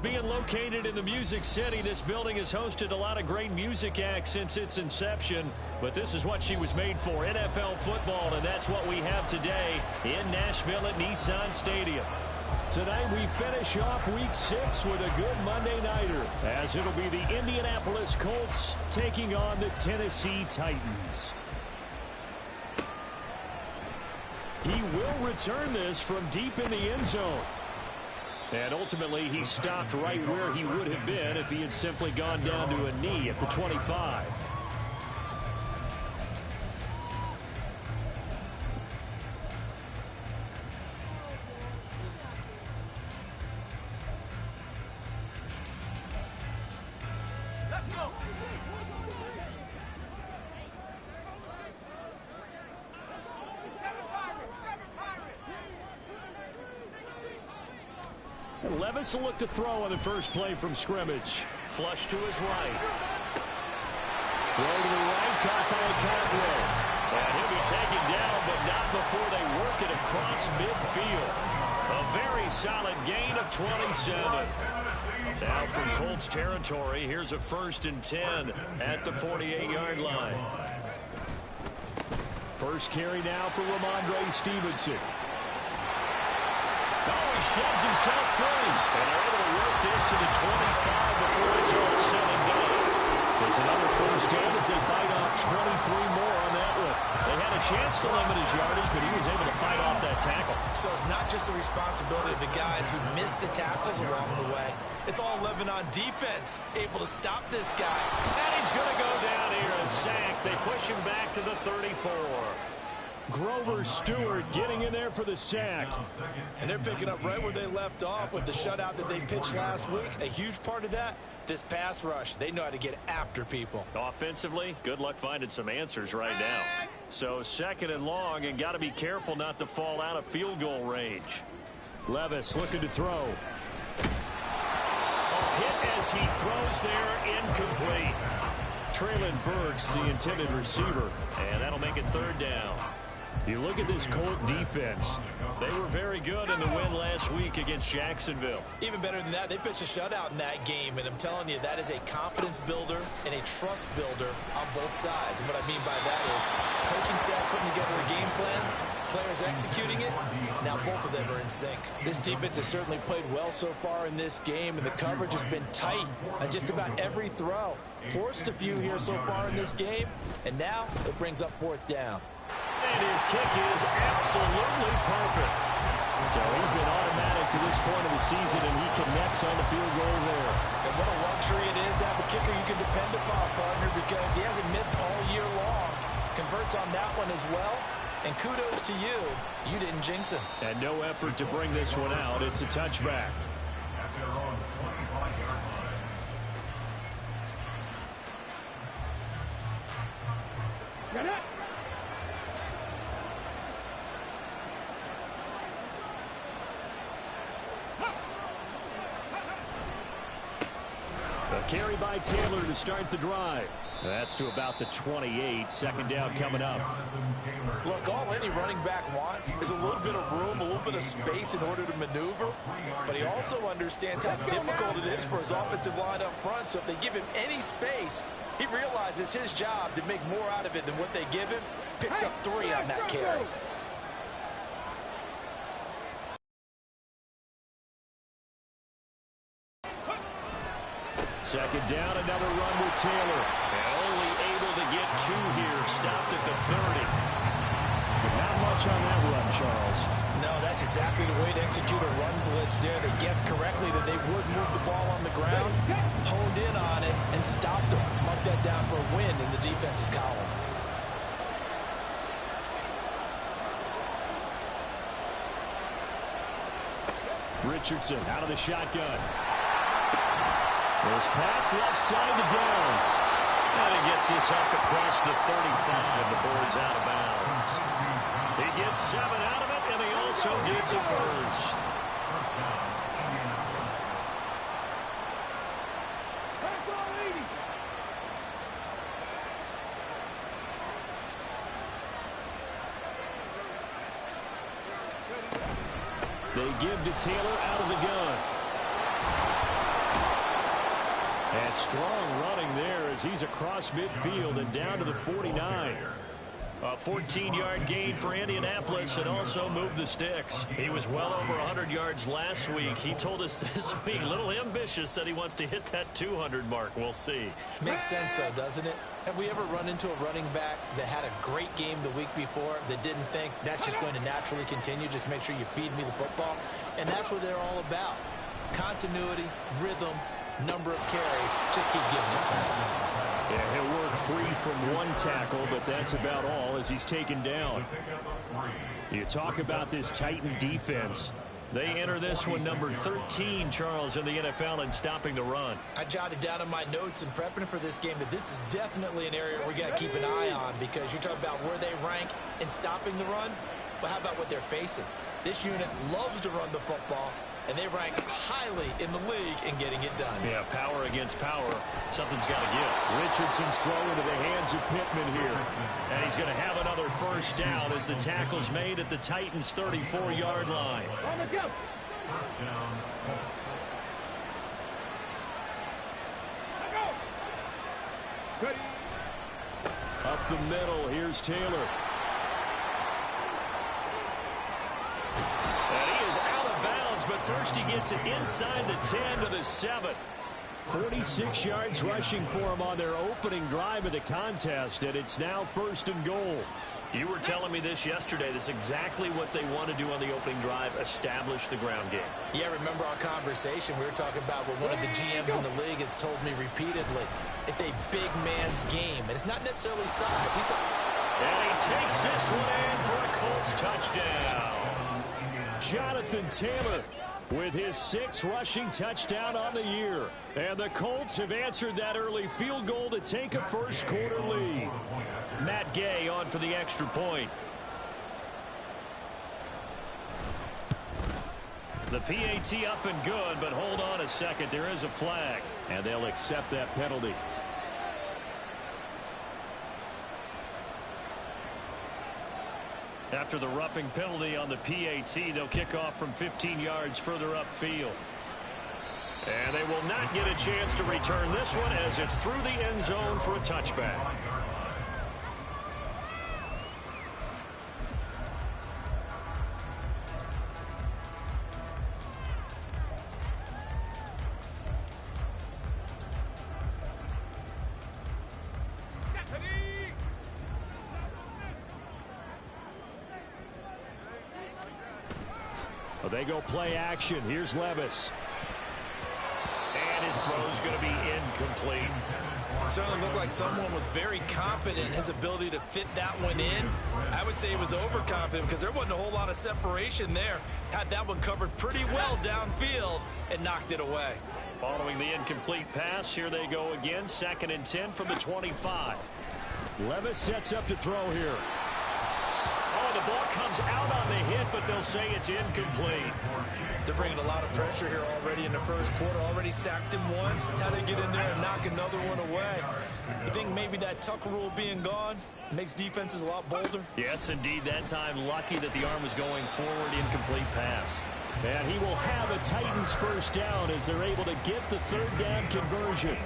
Being located in the Music City, this building has hosted a lot of great music acts since its inception, but this is what she was made for, NFL football, and that's what we have today in Nashville at Nissan Stadium. Tonight we finish off Week 6 with a good Monday nighter, as it'll be the Indianapolis Colts taking on the Tennessee Titans. He will return this from deep in the end zone. And ultimately, he stopped right where he would have been if he had simply gone down to a knee at the 25. Let's go. Levis will look to throw on the first play from scrimmage. Flush to his right. Throw to the right, caught by Conway. And he'll be taken down, but not before they work it across midfield. A very solid gain of 27. Now from Colts territory, here's a 1st and 10 at the 48-yard line. First carry now for Ramondre Stevenson. Oh, he sheds himself free. And they're able to work this to the 25 before it's all said and done. It's another first down as they bite off 23 more on that one. They had a chance to limit his yardage, but he was able to fight off that tackle. So it's not just the responsibility of the guys who missed the tackles along the way. It's all living on defense, able to stop this guy. And he's going to go down here, a sack. They push him back to the 34. Grover Stewart getting in there for the sack. And they're picking up right where they left off with the shutout that they pitched last week. A huge part of that, this pass rush. They know how to get after people. Offensively, good luck finding some answers right now. So 2nd and long, and got to be careful not to fall out of field goal range. Levis looking to throw. A hit as he throws there, incomplete. Traylon Burks, the intended receiver, and that'll make it 3rd down. You look at this Colt defense. They were very good in the win last week against Jacksonville. Even better than that, they pitched a shutout in that game, and I'm telling you, that is a confidence builder and a trust builder on both sides. And what I mean by that is coaching staff putting together a game plan, players executing it. Now both of them are in sync. This defense has certainly played well so far in this game, and the coverage has been tight on just about every throw. Forced a few here so far in this game, and now it brings up 4th down. And his kick is absolutely perfect. So he's been automatic to this point of the season, and he connects on the field goal there. And what a luxury it is to have a kicker you can depend upon, partner, because he hasn't missed all year long. Converts on that one as well. And kudos to you. You didn't jinx him. And no effort to bring this one out. It's a touchback. A carry by Taylor to start the drive. That's to about the 28. 2nd down coming up. Look, all any running back wants is a little bit of room, a little bit of space in order to maneuver. But he also understands how difficult it is for his offensive line up front. So if they give him any space, he realizes his job to make more out of it than what they give him. Picks up 3 on that carry. Second down, another run with Taylor. And only able to get 2 here. Stopped at the 30. But not much on that run, Charles. No, that's exactly the way to execute a run blitz there. They guessed correctly that they would move the ball on the ground, honed in on it, and stopped them. Mark that down for a win in the defense's column. Richardson out of the shotgun. This pass left side to Downs. And he gets this up across the 35 before he's out of bounds. He gets 7 out of it, and he also gets a first. They give to Taylor out of the gun. And strong running there as he's across midfield and down to the 49. A 14-yard gain for Indianapolis and also moved the sticks. He was well over 100 yards last week. He told us this week, a little ambitious, that he wants to hit that 200 mark. We'll see. Makes sense, though, doesn't it? Have we ever run into a running back that had a great game the week before that didn't think that's just going to naturally continue? Just make sure you feed me the football. And that's what they're all about. Continuity, rhythm, number of carries. Just keep giving it to him. Yeah, he'll work free from one tackle, but that's about all as he's taken down. You talk about this Titan defense. They enter this one number 13, Charles, in the NFL in stopping the run. I jotted down in my notes in prepping for this game that this is definitely an area we got to keep an eye on because you're talking about where they rank in stopping the run. Well, how about what they're facing? This unit loves to run the football, and they rank highly in the league in getting it done. Yeah, power against power. Something's got to give. Richardson's throw into the hands of Pittman here. And he's going to have another first down as the tackle's made at the Titans' 34-yard line. Up the middle, here's Taylor. But first he gets it inside the 10 to the 7. 46 yards rushing for him on their opening drive of the contest, and it's now 1st and goal. You were telling me this yesterday. This is exactly what they want to do on the opening drive, establish the ground game. Yeah, remember our conversation. We were talking about what one of the GMs in the league has told me repeatedly. It's a big man's game, and it's not necessarily size. And he takes this one in for a Colts touchdown. Jonathan Taylor with his 6th rushing touchdown on the year. And the Colts have answered that early field goal to take a first-quarter lead. Matt Gay on for the extra point. The PAT up and good, but hold on a second. There is a flag, and they'll accept that penalty. After the roughing penalty on the PAT, they'll kick off from 15 yards further upfield. And they will not get a chance to return this one as it's through the end zone for a touchback. They go play action. Here's Levis. And his throw's going to be incomplete. Certainly looked like someone was very confident in his ability to fit that one in. I would say he was overconfident because there wasn't a whole lot of separation there. Had that one covered pretty well downfield and knocked it away. Following the incomplete pass, here they go again. 2nd and 10 from the 25. Levis sets up to throw here. The ball comes out on the hit, but they'll say it's incomplete. They're bringing a lot of pressure here already in the first quarter. Already sacked him once. How to get in there and knock another one away. You think maybe that tuck rule being gone makes defenses a lot bolder? Yes, indeed. That time, lucky that the arm was going forward. Incomplete pass. And he will have a Titans first down as they're able to get the 3rd down conversion.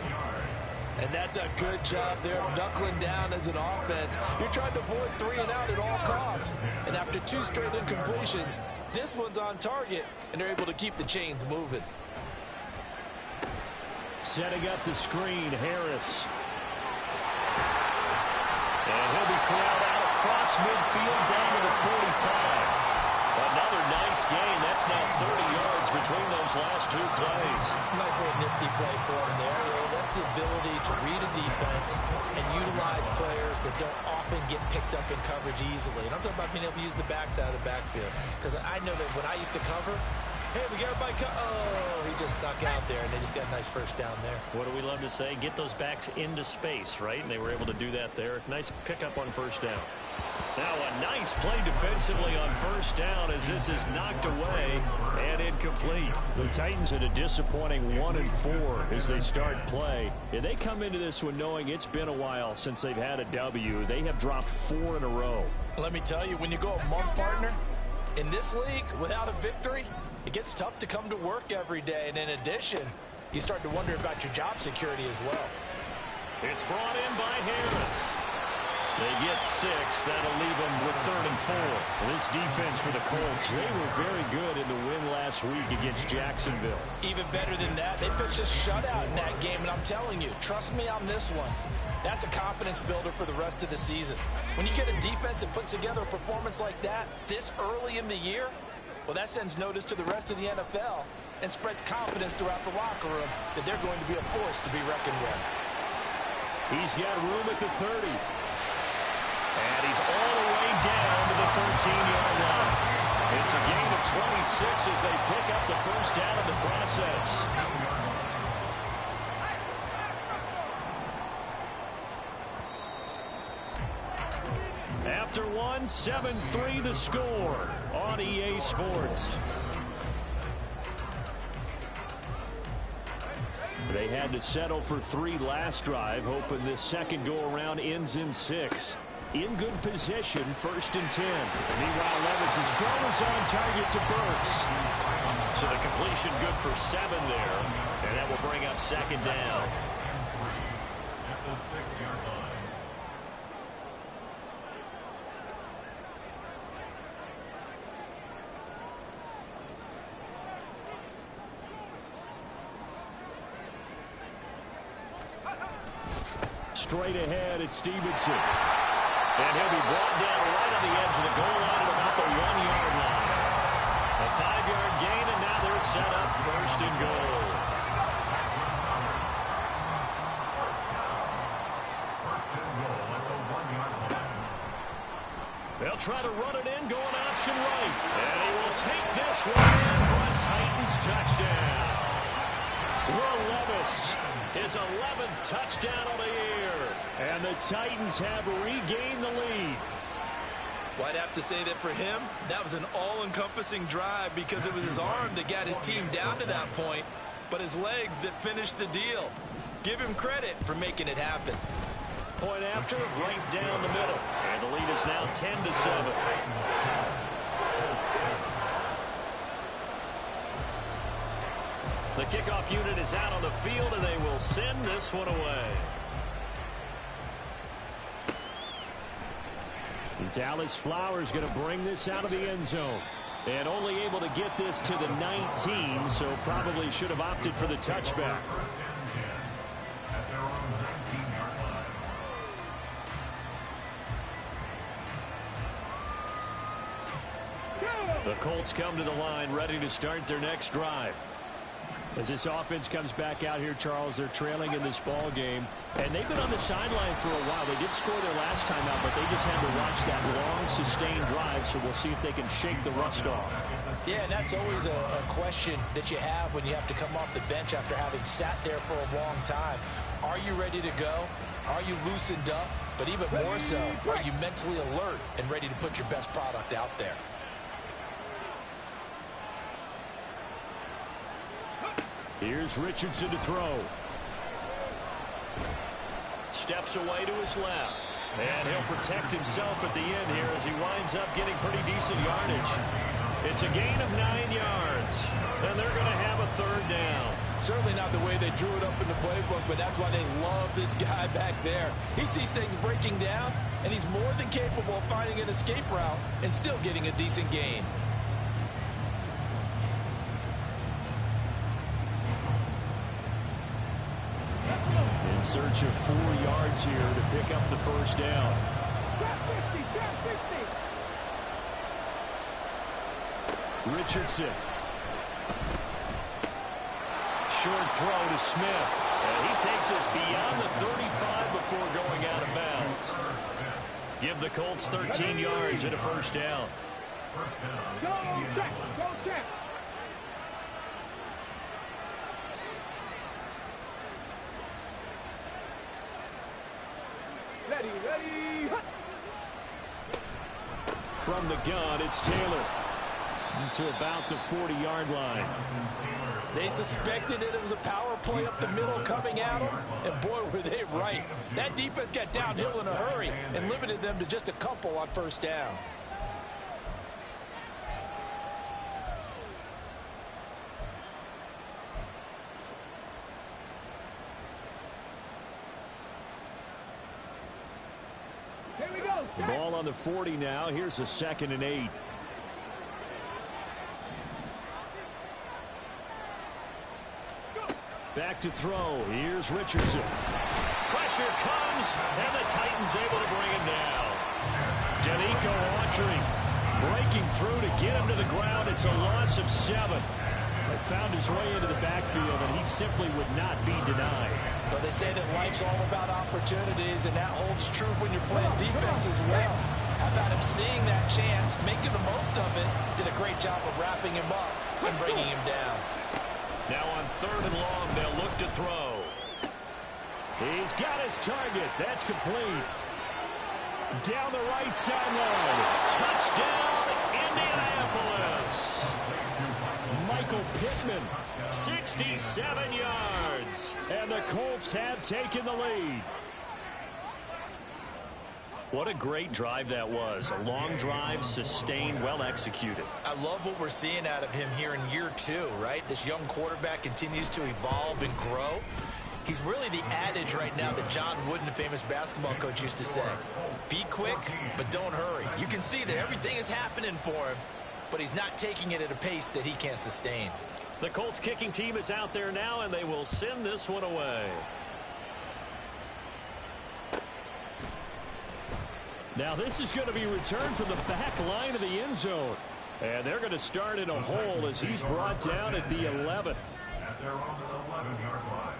And that's a good job there, knuckling down as an offense. You're trying to avoid 3 and out at all costs. And after 2 straight incompletions, this one's on target, and they're able to keep the chains moving. Setting up the screen, Harris. And he'll be corralled out across midfield down to the 45. Another nice gain. That's now 30 yards between those last 2 plays. Nice little nifty play for him there. That's the ability to read a defense and utilize players that don't often get picked up in coverage easily. And I'm talking about being able to use the backs out of the backfield. Because I know that when I used to cover, hey, we got everybody oh, he just snuck out there, and they just got a nice first down there. What do we love to say? Get those backs into space, right? And they were able to do that there. Nice pickup on first down. Now a nice play defensively on first down as this is knocked away and incomplete. The Titans at a disappointing 1-4 as they start play. And they come into this one knowing it's been a while since they've had a W. They have dropped 4 in a row. Let me tell you, when you go a month partner in this league without a victory, it gets tough to come to work every day. And in addition, you start to wonder about your job security as well. It's brought in by Harris. They get 6. That'll leave them with 3rd and 4. This defense for the Colts, they were very good in the win last week against Jacksonville. Even better than that, they pitched a shutout in that game, and I'm telling you, trust me on this one. That's a confidence builder for the rest of the season. When you get a defense that puts together a performance like that this early in the year, well, that sends notice to the rest of the NFL and spreads confidence throughout the locker room that they're going to be a force to be reckoned with. He's got room at the 30. And he's all the way down to the 13-yard line. It's a gain of 26 as they pick up the first down in the process. After one, 7-3 the score on EA Sports. They had to settle for 3 last drive, hoping this second go-around ends in 6. In good position, 1st and 10. Meanwhile, Levis's throw is on target to Burks. So the completion good for 7 there, and that will bring up 2nd down. At the 6-yard line. Straight ahead, it's Stevenson. And he'll be brought down right on the edge of the goal line at about the 1-yard line. A 5-yard gain, and now they're set up 1st and goal. They'll try to run it in, going option right. And he will take this one in for a Titans touchdown. Will Levis, his 11th touchdown of the year. And the Titans have regained the lead. Well, I'd have to say that for him, that was an all-encompassing drive because it was his arm that got his team down to that point, but his legs that finished the deal. Give him credit for making it happen. Point after, right down the middle. And the lead is now 10-7. The kickoff unit is out on the field, and they will send this one away. And Dallas Flowers going to bring this out of the end zone. And only able to get this to the 19, so probably should have opted for the touchback. The Colts come to the line, ready to start their next drive. As this offense comes back out here, Charles, they're trailing in this ball game. And they've been on the sideline for a while. They did score their last time out, but they just had to watch that long, sustained drive, so we'll see if they can shake the rust off. Yeah, and that's always a question that you have when you have to come off the bench after having sat there for a long time. Are you ready to go? Are you loosened up? But even more so, are you mentally alert and ready to put your best product out there? Here's Richardson to throw. Steps away to his left. And he'll protect himself at the end here as he winds up getting pretty decent yardage. It's a gain of 9 yards. And they're going to have a 3rd down. Certainly not the way they drew it up in the playbook, but that's why they love this guy back there. He sees things breaking down, and he's more than capable of finding an escape route and still getting a decent gain. In search of 4 yards here to pick up the 1st down. Richardson. Short throw to Smith. And he takes us beyond the 35 before going out of bounds. Give the Colts 13 yards and a 1st down. Go check, go check. Ready, ready. From the gun, it's Taylor. To about the 40-yard line. They suspected that it was a power play up the middle coming at them, and boy, were they right. That defense got downhill in a hurry and limited them to just a couple on 1st down. The ball on the 40 now. Here's a 2nd and 8. Back to throw. Here's Richardson. Pressure comes, and the Titans able to bring him down. Danico Autry breaking through to get him to the ground. It's a loss of 7. He found his way into the backfield, and he simply would not be denied. But they say that life's all about opportunities, and that holds true when you're playing defense as well. How about him seeing that chance, making the most of it, did a great job of wrapping him up and bringing him down. Now on 3rd and long, they'll look to throw. He's got his target. That's complete. Down the right sideline. Touchdown, Indianapolis. Michael Pittman, 67 yards. And the Colts have taken the lead. What a great drive that was. A long drive, sustained, well executed. I love what we're seeing out of him here in year 2, right? This young quarterback continues to evolve and grow. He's really the adage right now that John Wooden, the famous basketball coach, used to say. Be quick, but don't hurry. You can see that everything is happening for him, but he's not taking it at a pace that he can't sustain. The Colts kicking team is out there now, and they will send this one away. Now this is going to be returned from the back line of the end zone. And they're going to start in a hole as he's brought down at the 11. At their own 11-yard line.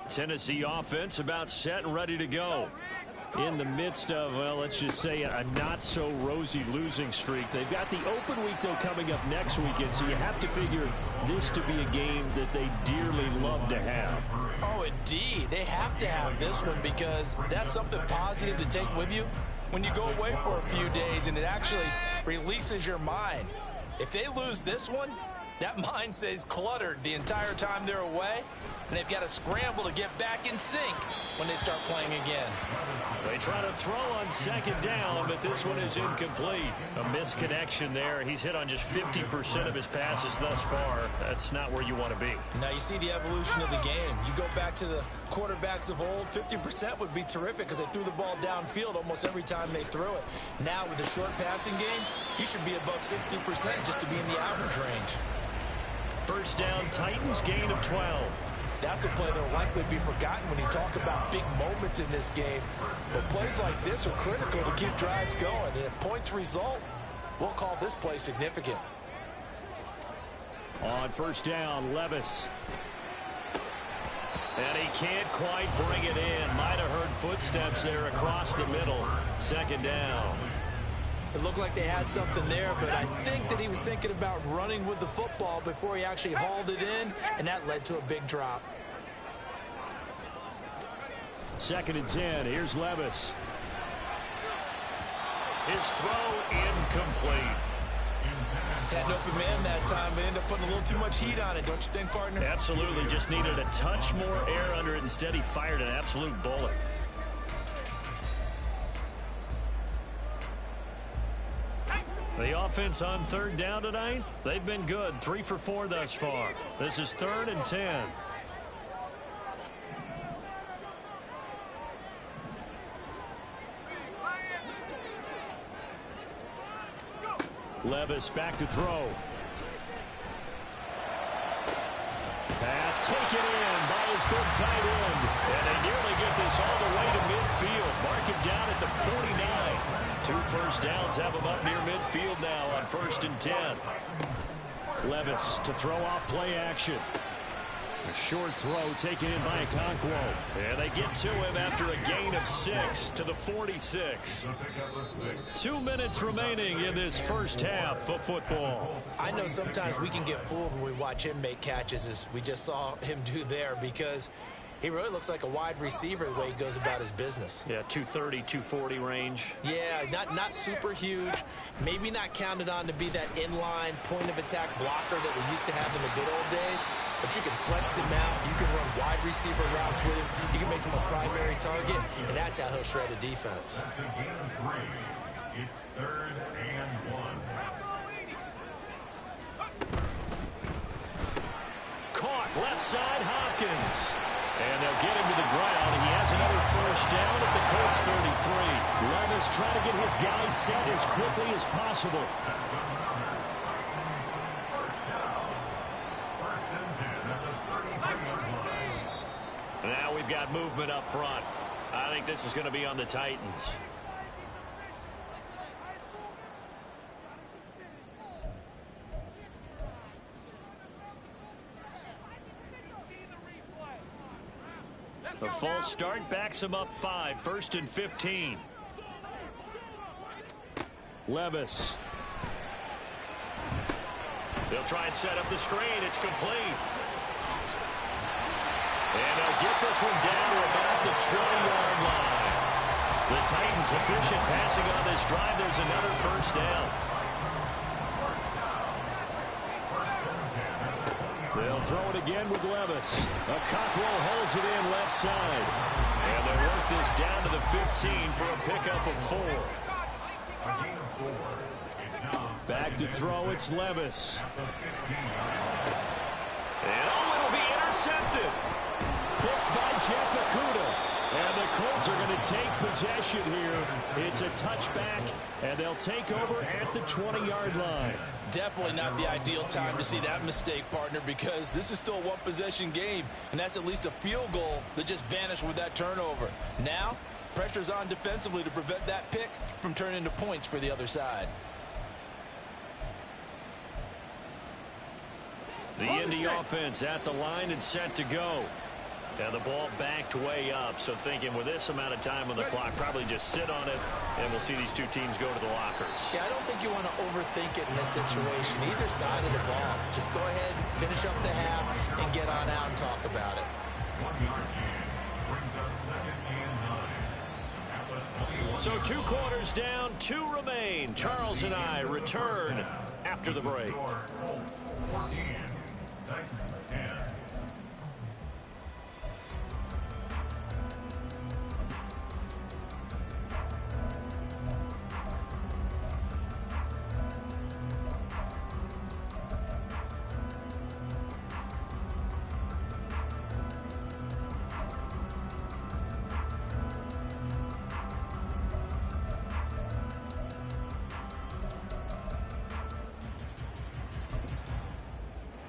Tennessee offense about set and ready to go. In the midst of, well, let's just say a not-so-rosy losing streak. They've got the open week, though, coming up next weekend, so you have to figure this to be a game that they dearly love to have. Oh, indeed. They have to have this one because that's something positive to take with you when you go away for a few days, and it actually releases your mind. If they lose this one, that mind stays cluttered the entire time they're away, and they've got to scramble to get back in sync when they start playing again. They try to throw on 2nd down, but this one is incomplete. A misconnection there. He's hit on just 50% of his passes thus far. That's not where you want to be. Now you see the evolution of the game. You go back to the quarterbacks of old, 50% would be terrific because they threw the ball downfield almost every time they threw it. Now with the short passing game, you should be above 60% just to be in the average range. 1st down, Titans, gain of 12. That's a play that will likely be forgotten when you talk about big moments in this game. But plays like this are critical to keep drives going. And if points result, we'll call this play significant. On 1st down, Levis. And he can't quite bring it in. Might have heard footsteps there across the middle. 2nd down. It looked like they had something there, but I think that he was thinking about running with the football before he actually hauled it in, and that led to a big drop. 2nd and 10. Here's Levis. His throw incomplete. Had an open man that time, but ended up putting a little too much heat on it, don't you think, partner? Absolutely. Just needed a touch more air under it. Instead, he fired an absolute bullet. The offense on 3rd down tonight, they've been good. 3 for 4 thus far. This is 3rd and 10. Levis back to throw. Pass taken in by his big tight end. And they nearly get this all the way to midfield. Mark him down at the 49. 2 first downs have him up near midfield now on 1st and 10. Levis to throw off play action. A short throw taken in by Okonkwo. And they get to him after a gain of 6 to the 46. 2 minutes remaining in this first half of football. I know sometimes we can get fooled when we watch him make catches, as we just saw him do there, because he really looks like a wide receiver the way he goes about his business. Yeah, 230, 240 range. Yeah, not super huge. Maybe not counted on to be that inline point-of-attack blocker that we used to have in the good old days. But you can flex him out. You can run wide receiver routes with him. You can make him a primary target, and that's how he'll shred a defense. It's 3rd and 1. Caught left side, Hopkins. And they'll get him to the ground. He has another first down at the Colts 33. Levis trying to get his guys set as quickly as possible. Now we've got movement up front. I think this is going to be on the Titans. The false start backs him up 5. 1st and 15. Levis. They'll try and set up the screen. It's complete. And they'll get this one down to about the 20-yard line. The Titans efficient passing on this drive. There's another first down. They'll throw it again with Levis. A Cockrell holds it in left side. And they work this down to the 15 for a pickup of 4. Back to throw, it's Levis. And it'll be intercepted. Picked by Jeff Okudah. And the Colts are going to take possession here. It's a touchback, and they'll take over at the 20-yard line. Definitely not the ideal time to see that mistake, partner, because this is still a one-possession game, and that's at least a field goal that just vanished with that turnover. Now, pressure's on defensively to prevent that pick from turning into points for the other side. The Indy offense at the line and set to go. Now the ball backed way up, so thinking with this amount of time on the clock, probably just sit on it, and we'll see these two teams go to the lockers. Yeah, I don't think you want to overthink it in this situation. Either side of the ball. Just go ahead, finish up the half, and get on out and talk about it. 1-yard gain brings us 2nd and 9. So 2 quarters down, 2 remain. Charles and I return after the break. Colts 14, Titans 10.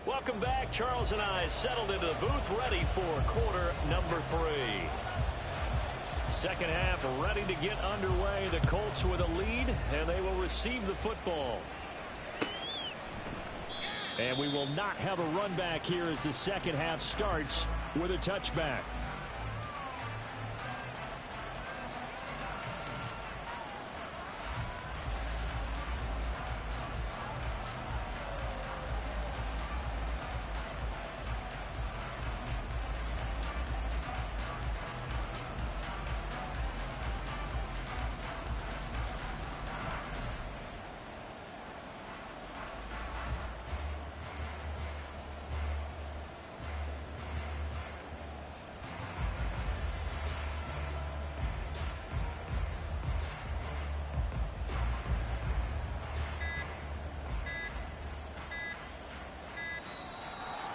Welcome back. Charles and I settled into the booth, ready for quarter number 3. Second half ready to get underway. The Colts with a lead, and they will receive the football. And we will not have a run back here as the second half starts with a touchback.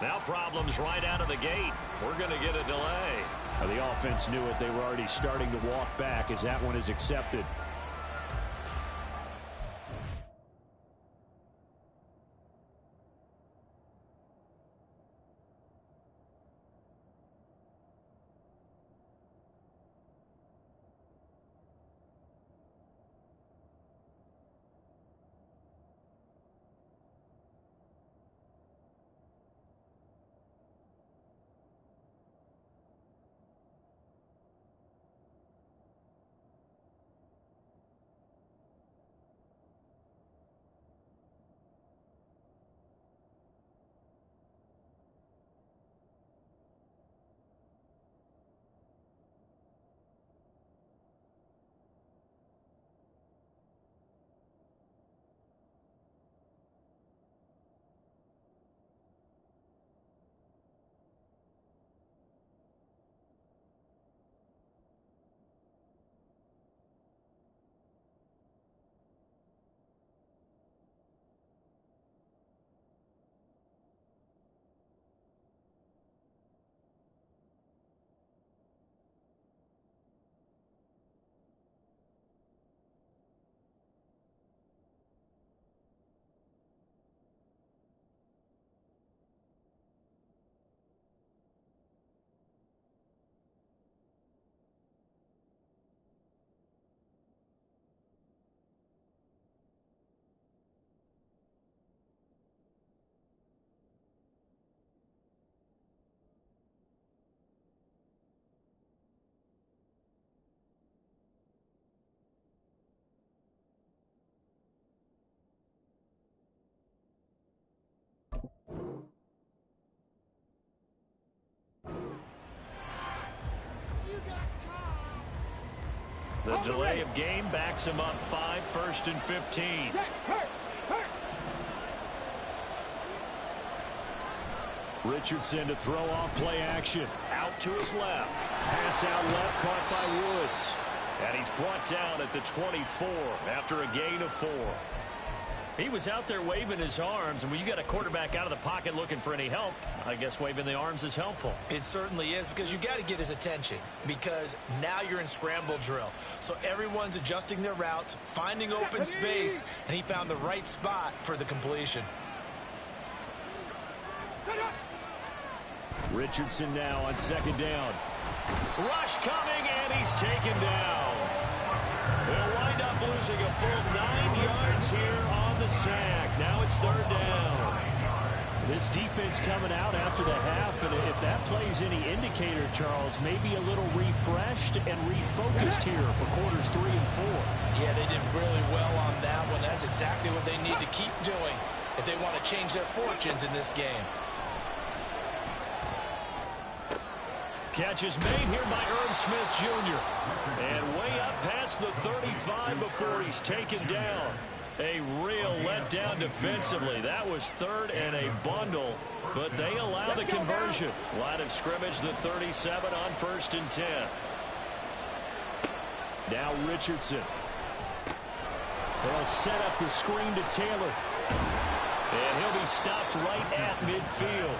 Now problems right out of the gate. We're going to get a delay. The offense knew it. They were already starting to walk back as that one is accepted. The delay of game backs him up 5, 1st and 15. Richardson to throw off play action. Out to his left. Pass out left, caught by Woods. And he's brought down at the 24 after a gain of 4. He was out there waving his arms, and when you got a quarterback out of the pocket looking for any help, I guess waving the arms is helpful. It certainly is, because you got to get his attention, because now you're in scramble drill. So everyone's adjusting their routes, finding open space, and he found the right spot for the completion. Richardson now on 2nd down. Rush coming, and he's taken down. They'll wind up losing a full 9 yards here on the sack. Now it's 3rd down. This defense coming out after the half, and if that plays any indicator, Charles, maybe a little refreshed and refocused here for quarters 3 and 4. Yeah, they did really well on that one. That's exactly what they need to keep doing if they want to change their fortunes in this game. Catch is made here by Irv Smith Jr. And way up past the 35 before he's taken down. A real letdown defensively. That was 3rd and a bundle, but they allow the conversion. Line of scrimmage, the 37 on 1st and 10. Now Richardson. They'll set up the screen to Taylor. And he'll be stopped right at midfield.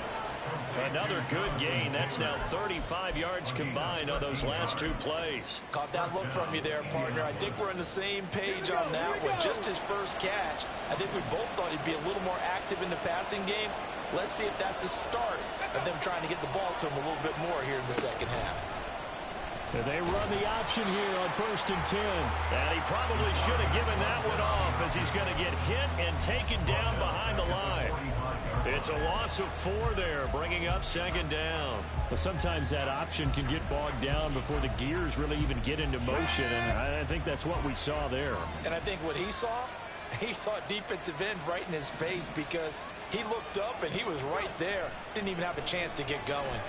Another good gain. That's now 35 yards combined on those last 2 plays. Caught that look from you there, partner. I think we're on the same page on that one. Just his first catch. I think we both thought he'd be a little more active in the passing game. Let's see if that's the start of them trying to get the ball to him a little bit more here in the second half. And they run the option here on 1st and 10. And he probably should have given that one off, as he's going to get hit and taken down behind the line. It's a loss of 4 there, bringing up 2nd down. Well, sometimes that option can get bogged down before the gears really even get into motion, and I think that's what we saw there. And I think what he saw defensive end right in his face, because he looked up and he was right there. Didn't even have a chance to get going.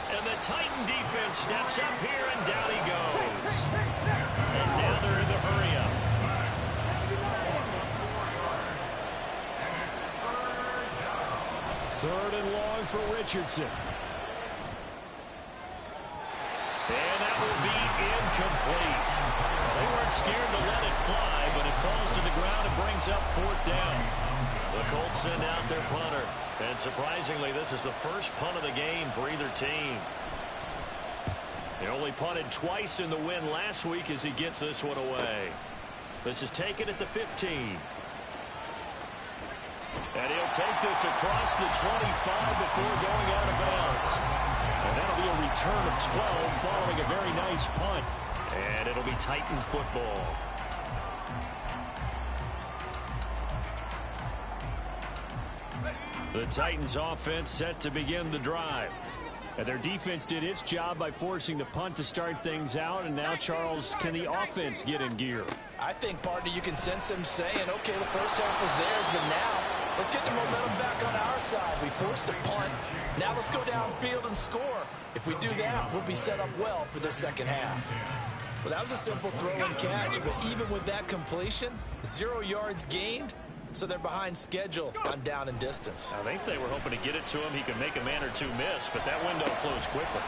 And the Titan defense steps up here, and down he goes. And now they're in the hurry-up. Third and long for Richardson. And that will be incomplete. They weren't scared to let it fly, but it falls to the ground and brings up 4th down. The Colts send out their punter. And surprisingly, this is the first punt of the game for either team. They only punted twice in the win last week as he gets this one away. This is taken at the 15. And he'll take this across the 25 before going out of bounds. And that'll be a return of 12 following a very nice punt. And it'll be Titan football. The Titans offense set to begin the drive. And their defense did its job by forcing the punt to start things out. And now, Charles, can the offense get in gear? I think, partner, you can sense them saying, okay, the first half was theirs, but now let's get the momentum back on our side. We forced a punt. Now let's go downfield and score. If we do that, we'll be set up well for the second half. Well, that was a simple throw and catch, but even with that completion, 0 yards gained, so they're behind schedule on down and distance. I think they were hoping to get it to him. He could make a man or two miss, but that window closed quickly.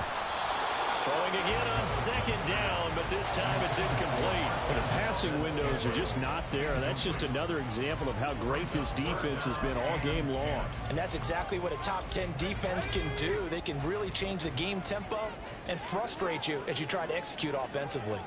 Throwing again on 2nd down, but this time it's incomplete. The passing windows are just not there. That's just another example of how great this defense has been all game long. And that's exactly what a top 10 defense can do. They can really change the game tempo and frustrate you as you try to execute offensively.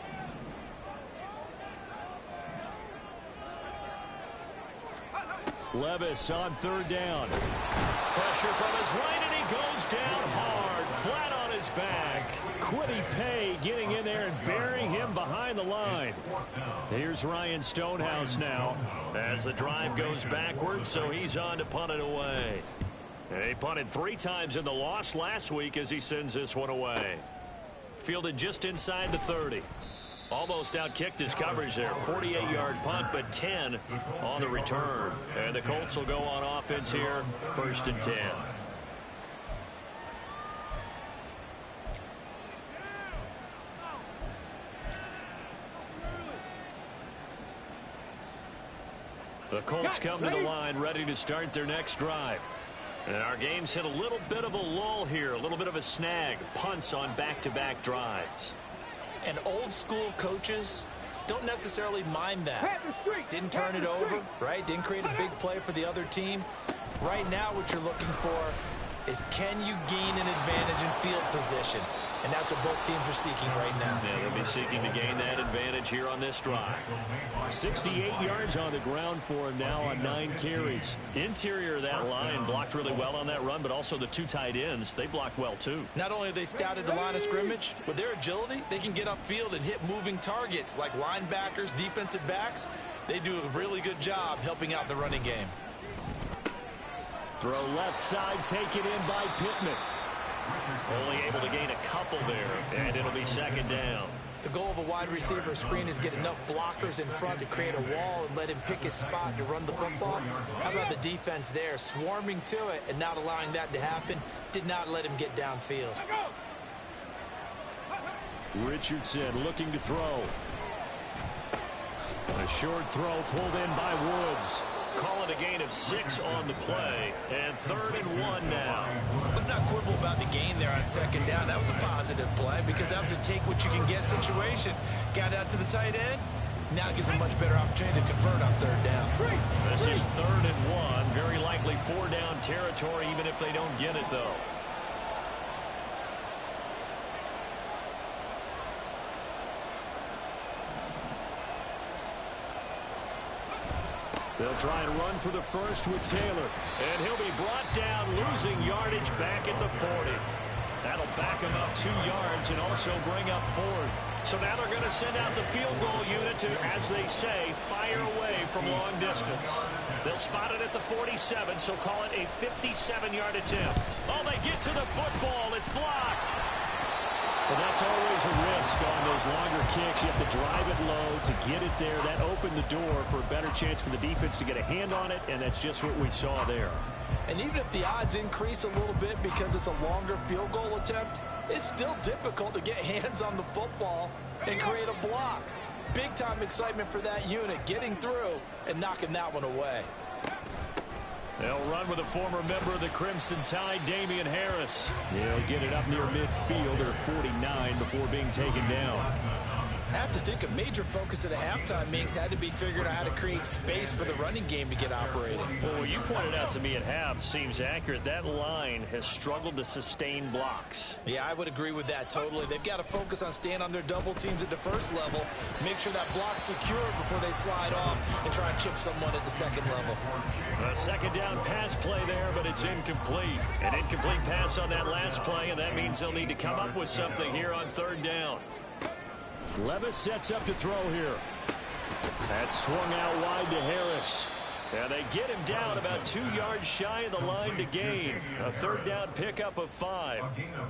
Levis on 3rd down. Pressure from his right, and he goes down hard, flat on his back. Quiddy Pay getting in there and burying him behind the line. Here's Ryan Stonehouse now as the drive goes backwards, so he's on to punt it away. He punted 3 times in the loss last week as he sends this one away. Fielded just inside the 30. Almost outkicked his coverage there. 48-yard punt, but 10 on the return. And the Colts will go on offense here, 1st and 10. The Colts come to the line ready to start their next drive. And our game's hit a little bit of a lull here, a little bit of a snag. Punts on back-to-back drives. And old school coaches don't necessarily mind that. Didn't turn it over, right? Didn't create a big play for the other team. Right now what you're looking for is, can you gain an advantage in field position? And that's what both teams are seeking right now. Yeah, they'll be seeking to gain that advantage here on this drive. 68 yards on the ground for him now on 9 carries. Interior of that line blocked really well on that run, but also the 2 tight ends, they blocked well too. Not only have they scouted the line of scrimmage, with their agility, they can get upfield and hit moving targets like linebackers, defensive backs. They do a really good job helping out the running game. Throw left side, taken in by Pittman. Only able to gain a couple there, and it'll be second down. The goal of a wide receiver screen is get enough blockers in front to create a wall and let him pick his spot to run the football. How about the defense there, swarming to it and not allowing that to happen? Did not let him get downfield. Richardson looking to throw. A short throw pulled in by Woods. Call it a gain of 6 on the play, and 3rd and 1 now. Let's not quibble about the gain there on second down. That was a positive play because that was a take-what-you-can-get situation. Got out to the tight end. Now gives a much better opportunity to convert on 3rd down. This is 3rd and 1. Very likely 4-down territory, even if they don't get it, though. They'll try and run for the first with Taylor. And he'll be brought down, losing yardage back at the 40. That'll back him up 2 yards and also bring up 4th. So now they're going to send out the field goal unit to, as they say, fire away from long distance. They'll spot it at the 47, so call it a 57-yard attempt. Oh, they get to the football. It's blocked. Well, that's always a risk on those longer kicks. You have to drive it low to get it there. That opened the door for a better chance for the defense to get a hand on it, and that's just what we saw there. And even if the odds increase a little bit because it's a longer field goal attempt, it's still difficult to get hands on the football and create a block. Big-time excitement for that unit, getting through and knocking that one away. They'll run with a former member of the Crimson Tide, Damian Harris. He'll get it up near midfield or 49 before being taken down. I have to think a major focus of the halftime meetings had to be figuring out how to create space for the running game to get operating. Well, what you pointed out to me at half seems accurate. That line has struggled to sustain blocks. Yeah, I would agree with that totally. They've got to focus on staying on their double teams at the first level, make sure that block's secure before they slide off and try and chip someone at the second level. A second down pass play there, but it's incomplete. An incomplete pass on that last play, and that means they'll need to come up with something here on 3rd down. Levis sets up to throw here. That's swung out wide to Harris. And they get him down about 2 yards shy of the line to gain. A 3rd down pickup of 5.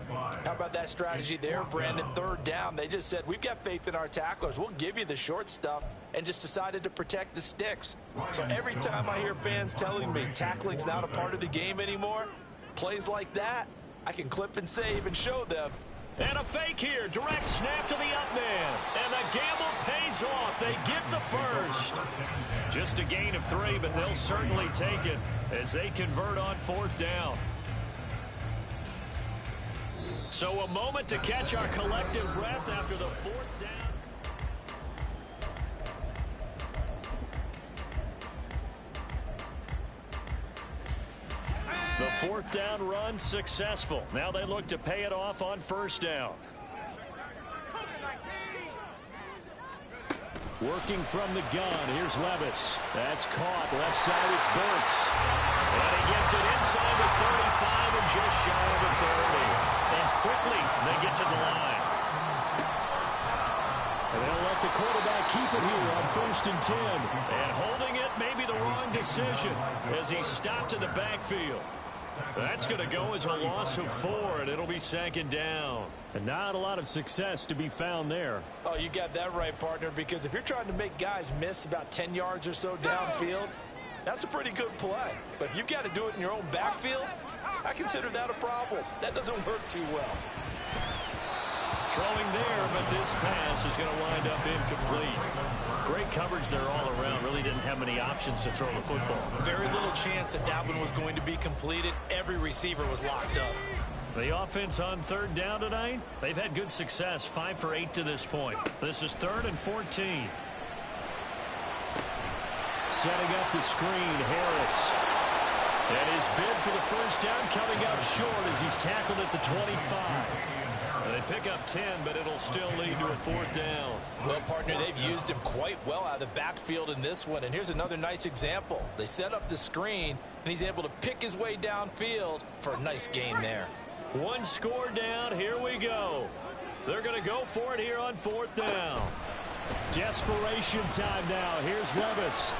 How about that strategy there, Brandon? 3rd down, they just said, we've got faith in our tacklers. We'll give you the short stuff, and just decided to protect the sticks. So every time I hear fans telling me tackling's not a part of the game anymore, plays like that, I can clip and save and show them. And a fake here. Direct snap to the up man. And the gamble pays off. They get the first. Just a gain of 3, but they'll certainly take it as they convert on 4th down. So a moment to catch our collective breath after the 4th down. The 4th down run successful. Now they look to pay it off on 1st down. Working from the gun. Here's Levis. That's caught. Left side, it's Burks. And he gets it inside the 35 and just shy of the 30. And quickly they get to the line. And they'll let the quarterback keep it here on 1st and 10. And holding it may be the wrong decision as he stopped in the backfield. That's going to go as a loss of 4, and it'll be 2nd down. And not a lot of success to be found there. Oh, you got that right, partner, because if you're trying to make guys miss about 10 yards or so downfield, that's a pretty good play. But if you've got to do it in your own backfield, I consider that a problem. That doesn't work too well. throwing there, but this pass is going to wind up incomplete. Great coverage there all around. Really didn't have many options to throw the football. Very little chance that that one was going to be completed. Every receiver was locked up. The offense on third down tonight, they've had good success, 5 for 8 to this point. This is 3rd and 14. Setting up the screen, Harris. And his bid for the first down coming up short as he's tackled at the 25. They pick up 10, but it'll still lead to a 4th down. Well, partner, they've used him quite well out of the backfield in this one. And here's another nice example. They set up the screen, and he's able to pick his way downfield for a nice gain there. One score down. Here we go. They're going to go for it here on 4th down. Desperation time now. Here's Levis.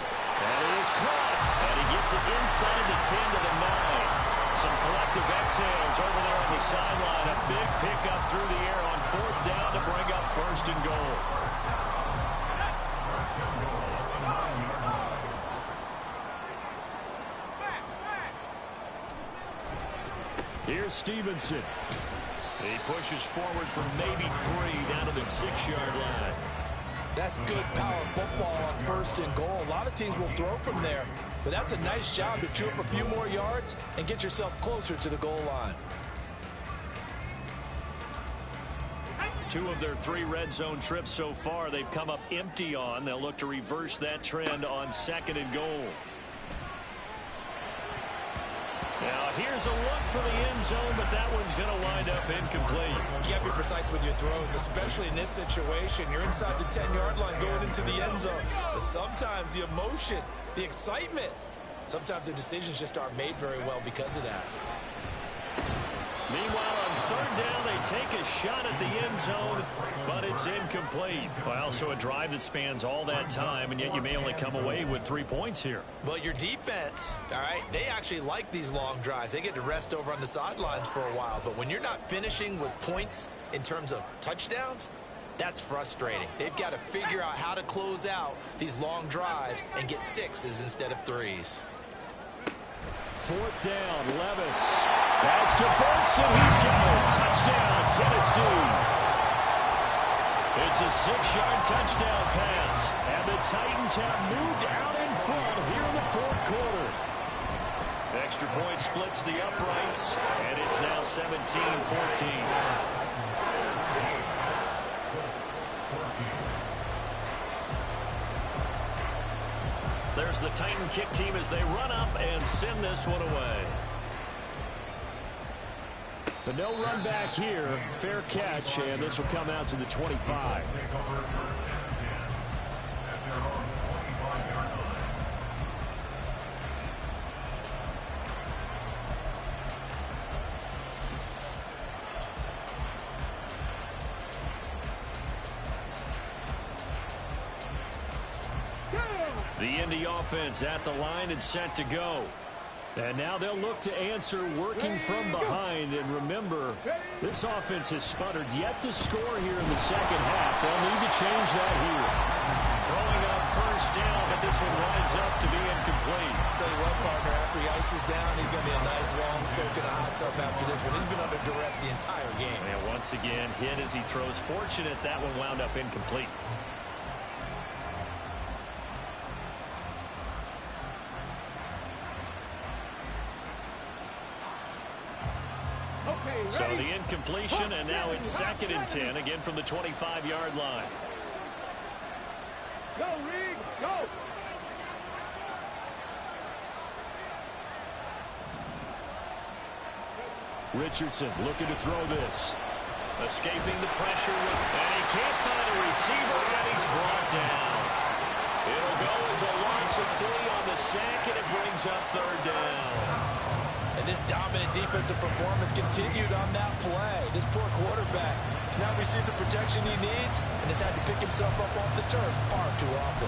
And he is caught. And he gets it inside the 10 to the 9. Some collective exhales over there on the sideline. A big pickup through the air on 4th down to bring up 1st and goal. Here's Stevenson. He pushes forward for maybe 3 down to the 6-yard line. That's good power football on 1st and goal. A lot of teams will throw from there, but that's a nice job to chew up a few more yards and get yourself closer to the goal line. 2 of their 3 red zone trips so far they've come up empty on. They'll look to reverse that trend on 2nd and goal. Now here's a look for the end zone, but that one's going to wind up incomplete. You got to be precise with your throws, especially in this situation. You're inside the 10-yard line going into the end zone. But sometimes the emotion, the excitement, sometimes the decisions just aren't made very well because of that. Meanwhile, on 3rd down, they take a shot at the end zone, but it's incomplete. Well, also a drive that spans all that time, and yet you may only come away with 3 points here. Well, your defense, all right, they actually like these long drives. They get to rest over on the sidelines for a while. But when you're not finishing with points in terms of touchdowns, that's frustrating. They've got to figure out how to close out these long drives and get 6s instead of 3s. 4th down, Levis. That's to Burks, and he's got it. Touchdown, Tennessee. It's a 6-yard touchdown pass, and the Titans have moved out in front here in the 4th quarter. Extra point splits the uprights, and it's now 17-14. There's the Titan kick team as they run up and send this one away. But no run back here. Fair catch, and this will come out to the 25. The Indy offense at the line and set to go. And now they'll look to answer working from behind. And remember, this offense has sputtered yet to score here in the second half. They'll need to change that here. Throwing up 1st down, but this one winds up to be incomplete. Tell you what, partner, after he ices down, he's going to be a nice long soak in a hot tub after this one. He's been under duress the entire game. And once again, hit as he throws. Fortunate that one wound up incomplete. So the incompletion, and now it's 2nd and 10, again from the 25-yard line. Go, Reed, go! Richardson looking to throw this. Escaping the pressure, and he can't find a receiver, and he's brought down. It'll go as a loss of 3 on the sack, and it brings up 3rd down. And this dominant defensive performance continued on that play. This poor quarterback has not received the protection he needs and has had to pick himself up off the turf far too often.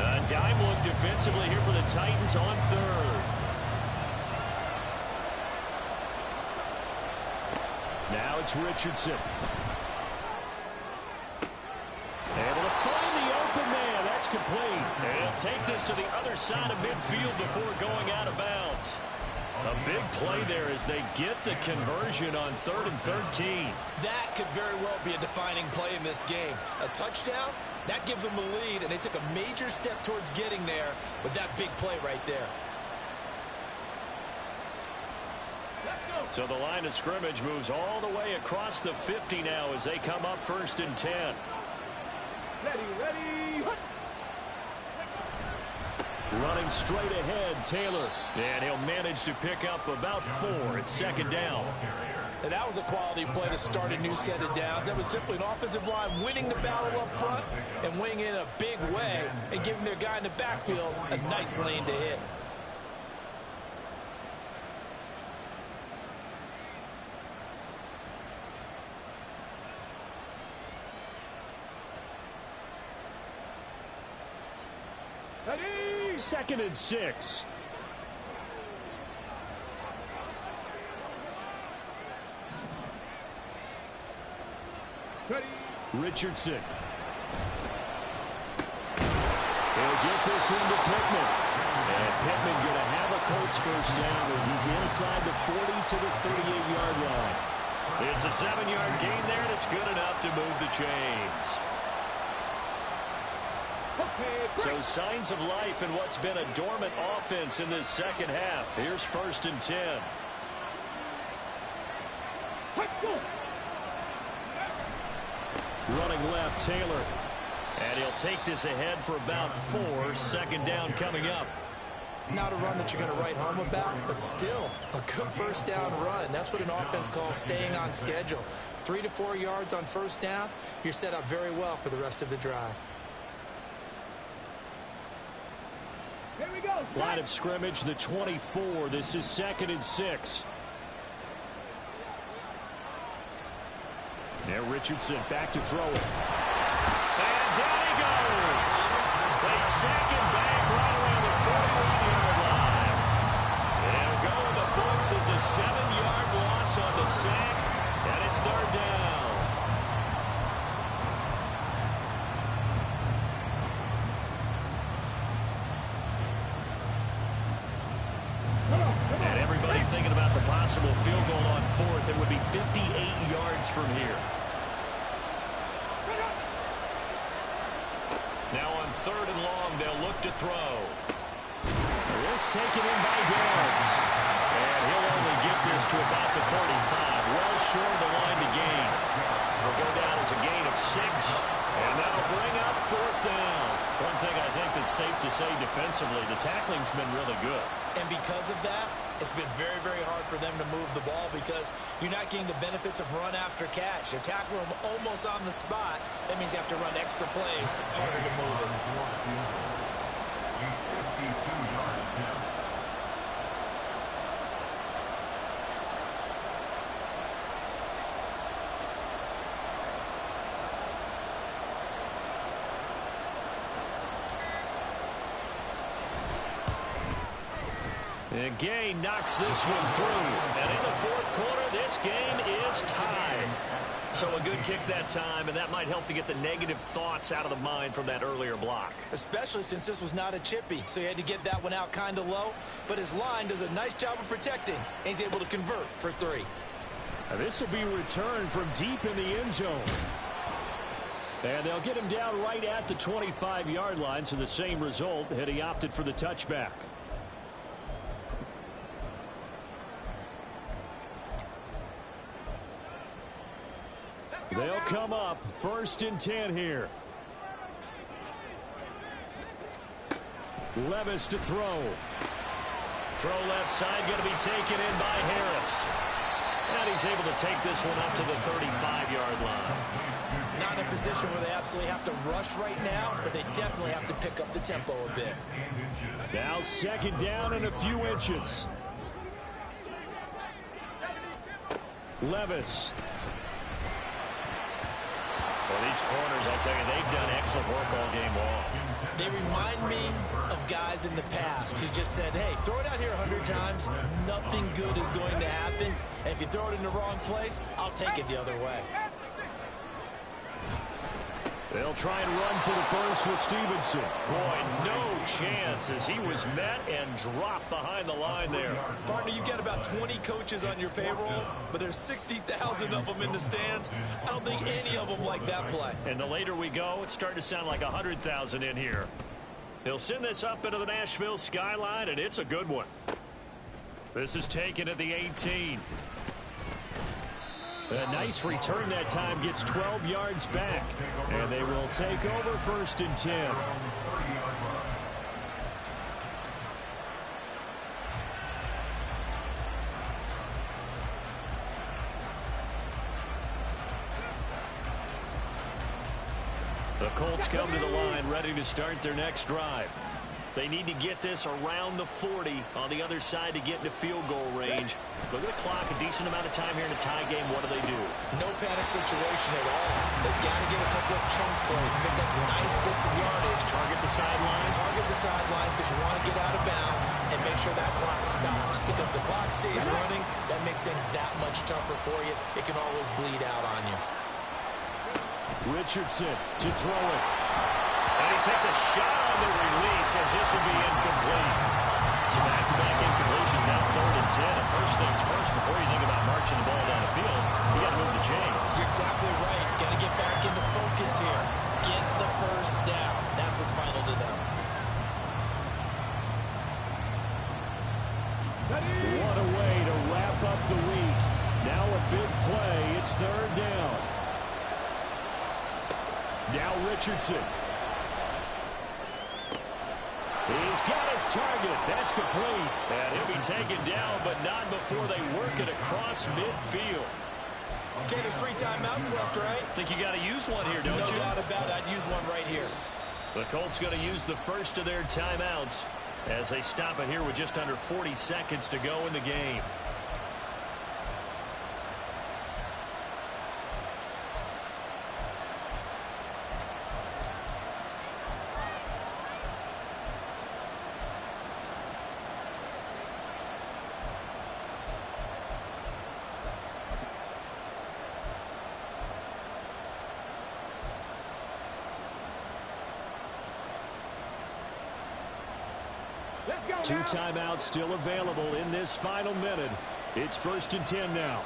A dime look defensively here for the Titans on 3rd. Now it's Richardson. complete. And he'll take this to the other side of midfield before going out of bounds. A big play there as they get the conversion on 3rd and 13. That could very well be a defining play in this game. A touchdown, that gives them the lead, and they took a major step towards getting there with that big play right there. So the line of scrimmage moves all the way across the 50 now as they come up 1st and 10. Ready. Running straight ahead, Taylor. And he'll manage to pick up about 4. It's 2nd down. And that was a quality play to start a new set of downs. That was simply an offensive line winning the battle up front and winning in a big way and giving their guy in the backfield a nice lane to hit. Ready. 2nd and 6. Ready. Richardson. He'll get this one to Pittman. And Pittman going to have a Colts first down as he's inside the 40 to the 38-yard line. It's a 7-yard gain there, and it's good enough to move the chains. So signs of life in what's been a dormant offense in this second half. Here's 1st and 10. Running left, Taylor. And he'll take this ahead for about 4. 2nd down coming up. Not a run that you're going to write home about, but still a good first down run. That's what an offense calls staying on schedule. 3 to 4 yards on first down. You're set up very well for the rest of the drive. Here we go. Line of scrimmage, the 24. This is 2nd and 6. Now Richardson back to throw it. And down he goes. They sack him back right around the 41-yard line. And go in the books as a 7-yard loss on the sack. And it's 3rd down. And everybody thinking about the possible field goal on 4th. It would be 58 yards from here. Now on 3rd and long, they'll look to throw. This taken in by Downs. And he'll only get this to about the 35. Well short of the line to gain. Will go down as a gain of 6. And that'll bring up 4th down. One thing I think that's safe to say defensively, the tackling's been really good. And because of that, it's been very, very hard for them to move the ball because you're not getting the benefits of run after catch. They're tackling them almost on the spot. That means you have to run extra plays, harder to move it. A 52-yard attempt. And Gay knocks this one through. And in the 4th quarter, this game is tied. So a good kick that time, and that might help to get the negative thoughts out of the mind from that earlier block. Especially since this was not a chippy, so he had to get that one out kind of low. But his line does a nice job of protecting, and he's able to convert for 3. Now this will be returned from deep in the end zone. And they'll get him down right at the 25-yard line, so the same result, had he opted for the touchback. They'll come up 1st and 10 here. Levis to throw. Throw left side, going to be taken in by Harris. And he's able to take this one up to the 35-yard line. Not in a position where they absolutely have to rush right now, but they definitely have to pick up the tempo a bit. Now 2nd down and a few inches. Levis. Well, these corners, I'll tell you, they've done excellent work all game long. They remind me of guys in the past who just said, hey, throw it out here 100 times, nothing good is going to happen. And if you throw it in the wrong place, I'll take it the other way. They'll try and run for the first with Stevenson. Boy, no chance as he was met and dropped behind the line there. Partner, you've got about 20 coaches on your payroll, but there's 60,000 of them in the stands. I don't think any of them like that play. And the later we go, it's starting to sound like 100,000 in here. He'll send this up into the Nashville skyline, and it's a good one. This is taken at the 18. A nice return that time, gets 12 yards back. And they will take over 1st and 10. The Colts come to the line, ready to start their next drive. They need to get this around the 40 on the other side to get into field goal range. Look at the clock, a decent amount of time here in a tie game. What do? No panic situation at all. They've got to get a couple of chunk plays, pick up nice bits of yardage. Target the sidelines. Target the sidelines because you want to get out of bounds and make sure that clock stops. Because if the clock stays running, that makes things that much tougher for you. It can always bleed out on you. Richardson to throw it. And he takes a shot on the release as this will be incomplete. So back-to-back incompletions, now 3rd and 10. And first things first, before you think about marching the ball down the field, you got to move the chains. You're exactly right. Got to get back into focus here. Get the first down. That's what's vital to them. What a way to wrap up the week. Now a big play. It's 3rd down. Now Richardson. He's got his target. That's complete. And he'll be taken down, but not before they work it across midfield. Okay, there's 3 timeouts left, right? Think you got to use one here, don't you? No doubt about it. I'd use one right here. The Colts going to use the first of their timeouts as they stop it here with just under 40 seconds to go in the game. Two timeouts still available in this final minute. It's 1st and 10 now.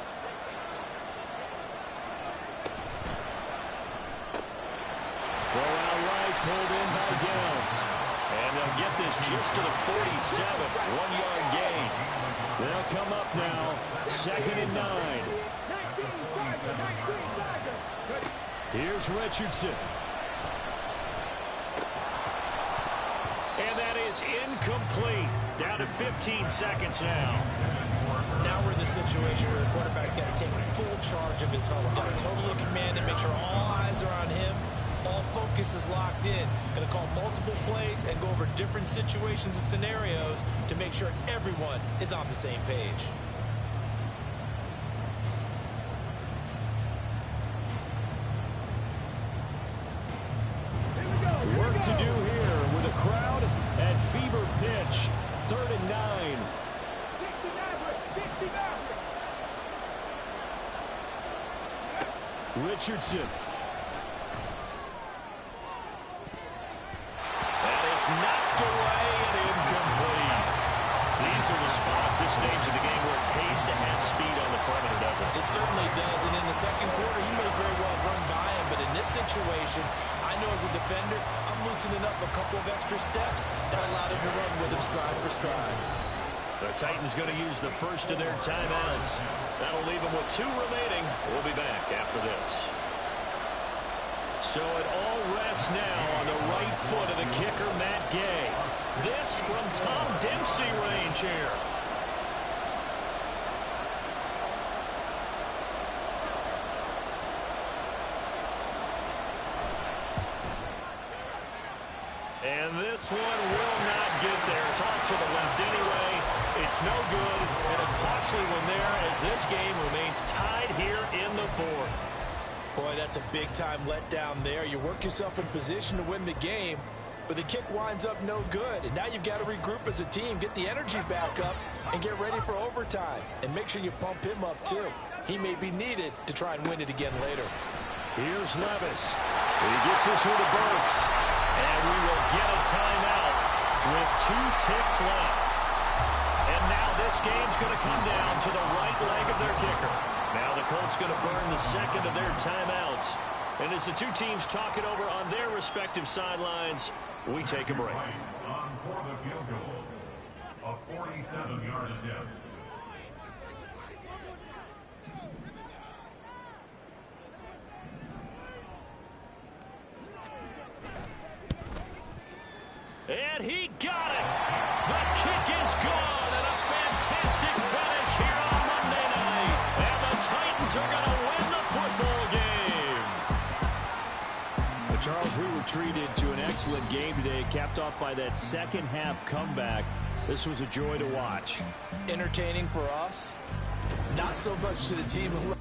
Throw out right, pulled in by Downs. And they'll get this just to the 47. 1-yard gain. They'll come up now. 2nd and 9. Here's Richardson. And that is incomplete. Down to 15 seconds now. Now we're in the situation where the quarterback's got to take full charge of his huddle. Got to totally command and make sure all eyes are on him. All focus is locked in. Going to call multiple plays and go over different situations and scenarios to make sure everyone is on the same page. Work to do here with a crowd at fever pitch. 3rd and 9. Richardson. And it's knocked away and incomplete. These are the spots, this stage of the game, where it pays to have speed on the perimeter, doesn't it? It certainly does. And in the second quarter, he may very well run by him. But in this situation, I know as a defender, I'm loosening up a couple of extra steps that allowed him to run with him stride for stride. The Titans going to use the first of their timeouts. That'll leave them with 2 remaining. We'll be back after this. So it all rests now on the right foot of the kicker, Matt Gay. This from Tom Dempsey range here. And this one will not get there. It's off to the left anyway. It's no good, and a costly one there as this game remains tied here in the 4th. Boy, that's a big-time letdown there. You work yourself in position to win the game, but the kick winds up no good. And now you've got to regroup as a team, get the energy back up, and get ready for overtime. And make sure you pump him up, too. He may be needed to try and win it again later. Here's Levis. He gets this one to Burks. And we will get a timeout with 2 ticks left. And now this game's going to come down to the right leg of their kicker. Now the Colts going to burn the second of their timeouts. And as the two teams talk it over on their respective sidelines, we take a break. On for the field goal. A 47-yard attempt. And he got it. The kick is gone, and a fantastic finish here on Monday night. And the Titans are going to win the football game. But Charles, we were treated to an excellent game today, capped off by that second half comeback. This was a joy to watch. Entertaining for us, not so much to the team who